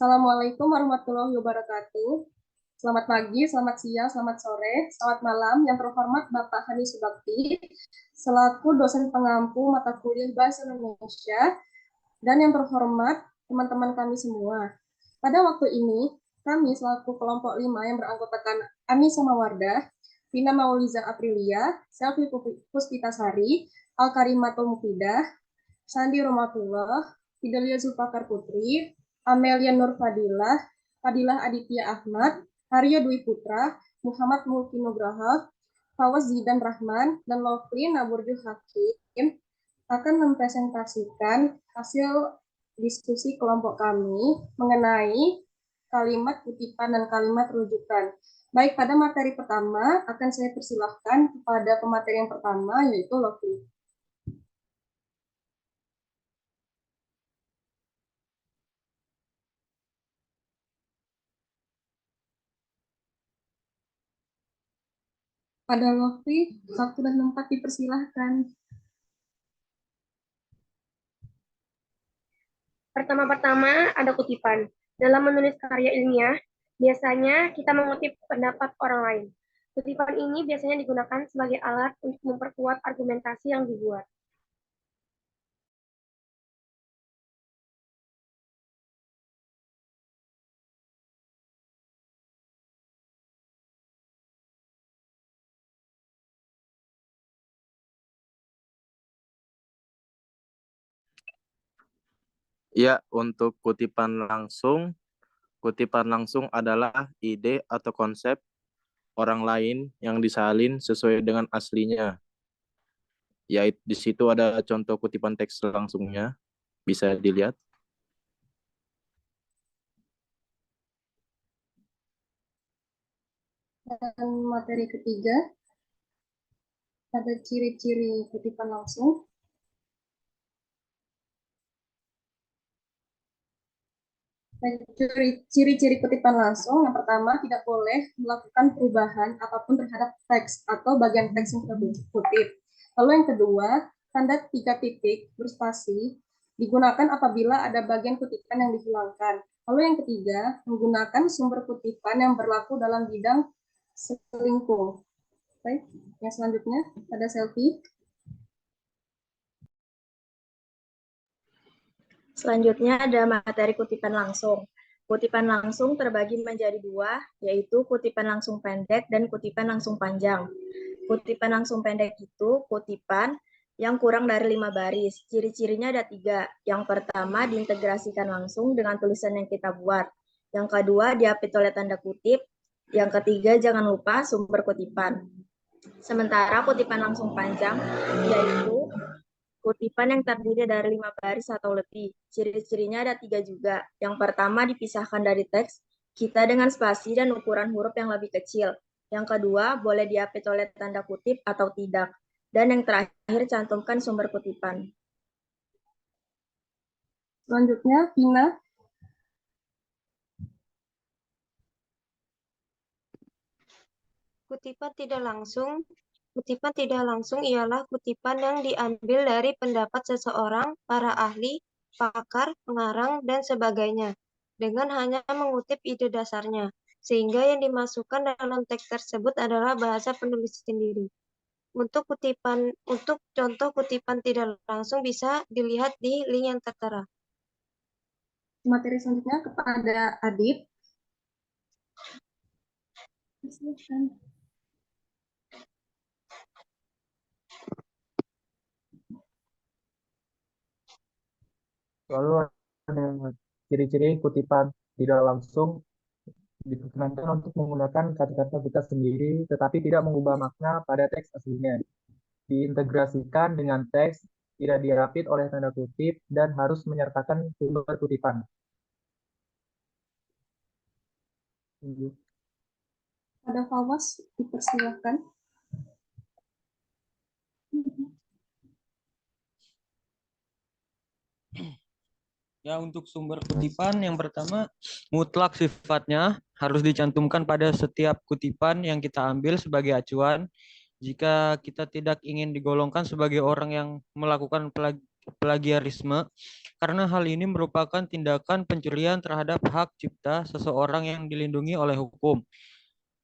Assalamualaikum warahmatullahi wabarakatuh. Selamat pagi, selamat siang, selamat sore, selamat malam. Yang terhormat Bapak Hani Subakti, selaku dosen pengampu mata kuliah Bahasa Indonesia, dan yang terhormat teman-teman kami semua. Pada waktu ini, kami selaku kelompok 5 yang beranggotakan Anissa Mawardah, Vina Mauliza Aprilia, Selvi Puspitasari, Al-Karimatul Mufidah, Sandi Romatullah, Fidelia Zulfakar Putri, Amelia Nur Fadilah, Fadilah Aditya Ahmad, Arya Dwi Putra, Muhammad Mulki Nugraha, Fawaz Zidan Rahman, dan Lovely Naburju Hakim akan mempresentasikan hasil diskusi kelompok kami mengenai kalimat kutipan dan kalimat rujukan. Baik, pada materi pertama akan saya persilahkan kepada pemateri yang pertama, yaitu Lovely. Pada waktu dan tempat dipersilahkan. Pertama-tama ada kutipan. Dalam menulis karya ilmiah, biasanya kita mengutip pendapat orang lain. Kutipan ini biasanya digunakan sebagai alat untuk memperkuat argumentasi yang dibuat. Ya, untuk kutipan langsung adalah ide atau konsep orang lain yang disalin sesuai dengan aslinya. Ya, di situ ada contoh kutipan teks langsungnya, bisa dilihat. Dan materi ketiga, ada ciri-ciri kutipan langsung. Ciri-ciri kutipan langsung, yang pertama, tidak boleh melakukan perubahan apapun terhadap teks atau bagian teks yang kita kutip. Lalu yang kedua, tanda 3 titik berspasi digunakan apabila ada bagian kutipan yang dihilangkan. Lalu yang ketiga, menggunakan sumber kutipan yang berlaku dalam bidang selingkuh. Baik, yang selanjutnya ada Selfie. Selanjutnya ada materi kutipan langsung. Kutipan langsung terbagi menjadi dua, yaitu kutipan langsung pendek dan kutipan langsung panjang. Kutipan langsung pendek itu kutipan yang kurang dari 5 baris. Ciri-cirinya ada 3. Yang pertama, diintegrasikan langsung dengan tulisan yang kita buat. Yang kedua, diapit oleh tanda kutip. Yang ketiga, jangan lupa sumber kutipan. Sementara kutipan langsung panjang, yaitu kutipan yang terdiri dari 5 baris atau lebih. Ciri-cirinya ada 3 juga. Yang pertama, dipisahkan dari teks kita dengan spasi dan ukuran huruf yang lebih kecil. Yang kedua, boleh diapit oleh tanda kutip atau tidak. Dan yang terakhir, cantumkan sumber kutipan. Selanjutnya, Vina. Kutipan tidak langsung ialah kutipan yang diambil dari pendapat seseorang, para ahli, pakar, pengarang, dan sebagainya, dengan hanya mengutip ide dasarnya, sehingga yang dimasukkan dalam teks tersebut adalah bahasa penulis sendiri. Untuk contoh kutipan tidak langsung bisa dilihat di link yang tertera. Materi selanjutnya kepada Adit. Lalu ada ciri-ciri kutipan tidak langsung, diperkenankan untuk menggunakan kata-kata kita sendiri tetapi tidak mengubah makna pada teks aslinya. Diintegrasikan dengan teks, tidak dirapit oleh tanda kutip, dan harus menyertakan sumber kutipan. Ada Fawaz, dipersilakan. Ya, untuk sumber kutipan yang pertama, mutlak sifatnya harus dicantumkan pada setiap kutipan yang kita ambil sebagai acuan. Jika kita tidak ingin digolongkan sebagai orang yang melakukan plagiarisme karena hal ini merupakan tindakan pencurian terhadap hak cipta seseorang yang dilindungi oleh hukum.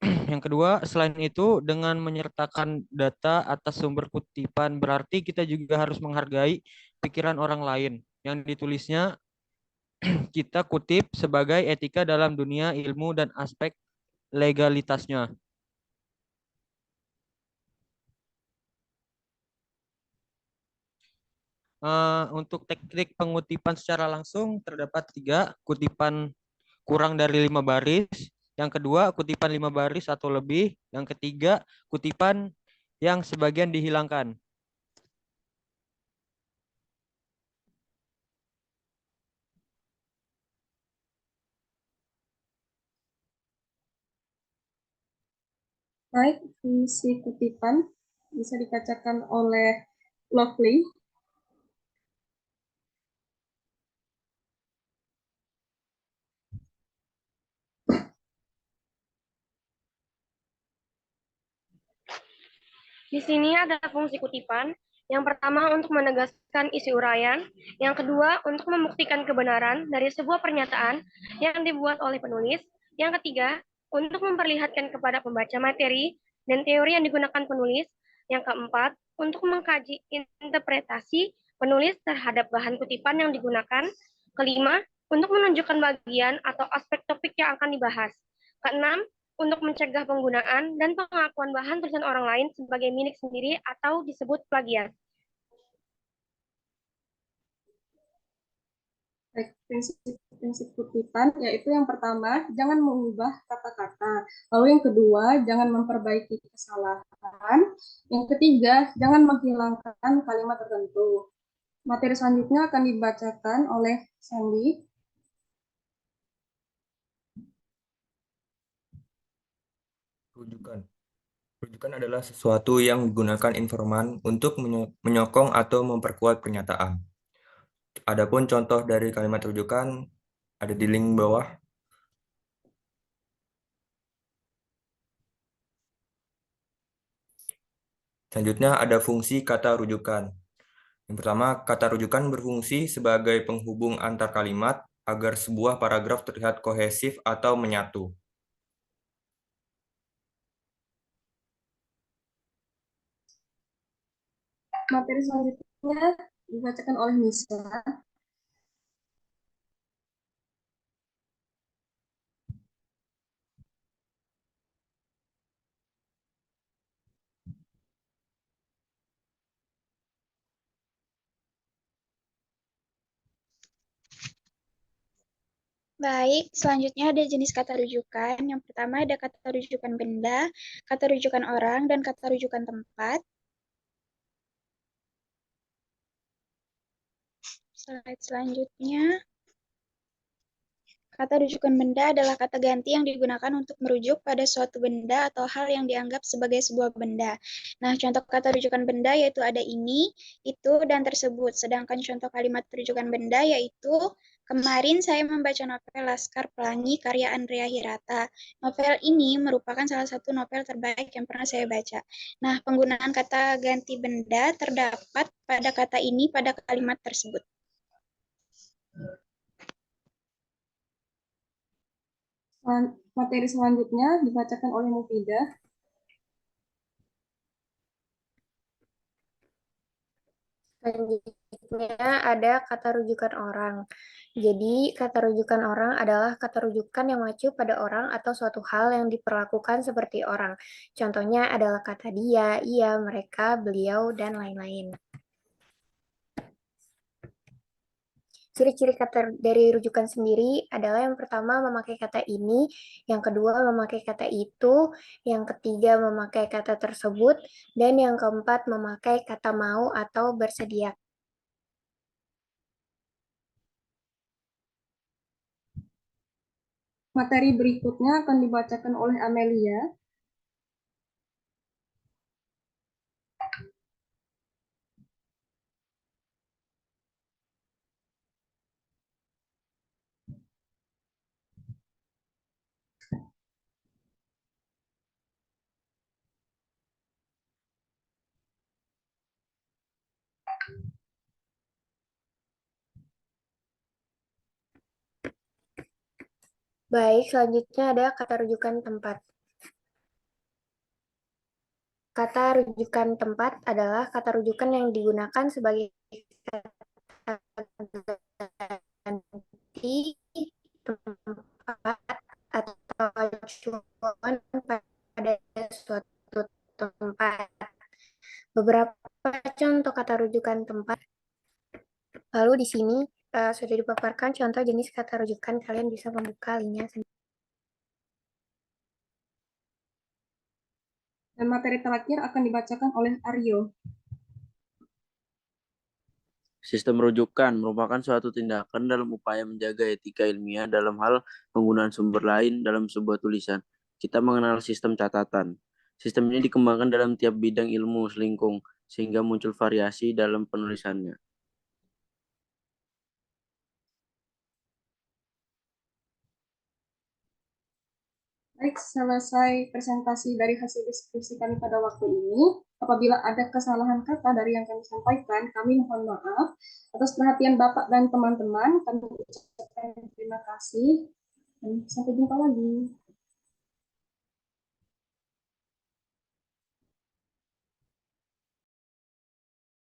Yang kedua, selain itu, dengan menyertakan data atas sumber kutipan, berarti kita juga harus menghargai pikiran orang lain. Yang ditulisnya kita kutip sebagai etika dalam dunia ilmu dan aspek legalitasnya. Untuk teknik pengutipan secara langsung terdapat 3, kutipan kurang dari 5 baris. Yang kedua, kutipan 5 baris atau lebih. Yang ketiga, kutipan yang sebagian dihilangkan. Baik, fungsi kutipan bisa dibacakan oleh Lovely. Di sini ada fungsi kutipan. Yang pertama untuk menegaskan isi uraian, yang kedua untuk membuktikan kebenaran dari sebuah pernyataan yang dibuat oleh penulis, yang ketiga untuk memperlihatkan kepada pembaca materi dan teori yang digunakan penulis, yang keempat untuk mengkaji interpretasi penulis terhadap bahan kutipan yang digunakan, kelima untuk menunjukkan bagian atau aspek topik yang akan dibahas, keenam untuk mencegah penggunaan dan pengakuan bahan tulisan orang lain sebagai milik sendiri atau disebut plagiat. Baik, prinsip kutipan yaitu yang pertama, jangan mengubah kata-kata. Lalu yang kedua, jangan memperbaiki kesalahan. Yang ketiga, jangan menghilangkan kalimat tertentu. Materi selanjutnya akan dibacakan oleh Sandy. Rujukan. Rujukan adalah sesuatu yang digunakan informan untuk menyokong atau memperkuat pernyataan. Adapun contoh dari kalimat rujukan ada di link bawah. Selanjutnya ada fungsi kata rujukan. Yang pertama, kata rujukan berfungsi sebagai penghubung antar kalimat agar sebuah paragraf terlihat kohesif atau menyatu. Materi selanjutnya dibacakan oleh Nisa. Baik, selanjutnya ada jenis kata rujukan. Yang pertama ada kata rujukan benda, kata rujukan orang, dan kata rujukan tempat. Slide selanjutnya. Kata rujukan benda adalah kata ganti yang digunakan untuk merujuk pada suatu benda atau hal yang dianggap sebagai sebuah benda. Nah, contoh kata rujukan benda yaitu ada ini, itu, dan tersebut. Sedangkan contoh kalimat rujukan benda yaitu kemarin saya membaca novel Laskar Pelangi karya Andrea Hirata. Novel ini merupakan salah satu novel terbaik yang pernah saya baca. Nah, penggunaan kata ganti benda terdapat pada kata ini pada kalimat tersebut. Materi selanjutnya dibacakan oleh Mufidah. Selanjutnya ada kata rujukan orang. Jadi, kata rujukan orang adalah kata rujukan yang mengacu pada orang atau suatu hal yang diperlakukan seperti orang. Contohnya adalah kata dia, ia, mereka, beliau, dan lain-lain. Ciri-ciri kata dari rujukan sendiri adalah yang pertama memakai kata ini, yang kedua memakai kata itu, yang ketiga memakai kata tersebut, dan yang keempat memakai kata mau atau bersedia. Materi berikutnya akan dibacakan oleh Amelia. Baik, selanjutnya ada kata rujukan tempat. Kata rujukan tempat adalah kata rujukan yang digunakan sebagai kata ganti tempat atau acuan pada suatu tempat. Beberapa contoh kata rujukan tempat. Lalu di sini sudah dipaparkan contoh jenis kata rujukan. Kalian bisa membuka linknya sendiri. Dan materi terakhir akan dibacakan oleh Aryo. Sistem rujukan merupakan suatu tindakan dalam upaya menjaga etika ilmiah dalam hal penggunaan sumber lain dalam sebuah tulisan. Kita mengenal sistem catatan. Sistem ini dikembangkan dalam tiap bidang ilmu selingkung, sehingga muncul variasi dalam penulisannya. Baik, selesai presentasi dari hasil diskusi kami pada waktu ini. Apabila ada kesalahan kata dari yang kami sampaikan, kami mohon maaf. Atas perhatian Bapak dan teman-teman, kami ucapkan terima kasih. Dan sampai jumpa lagi.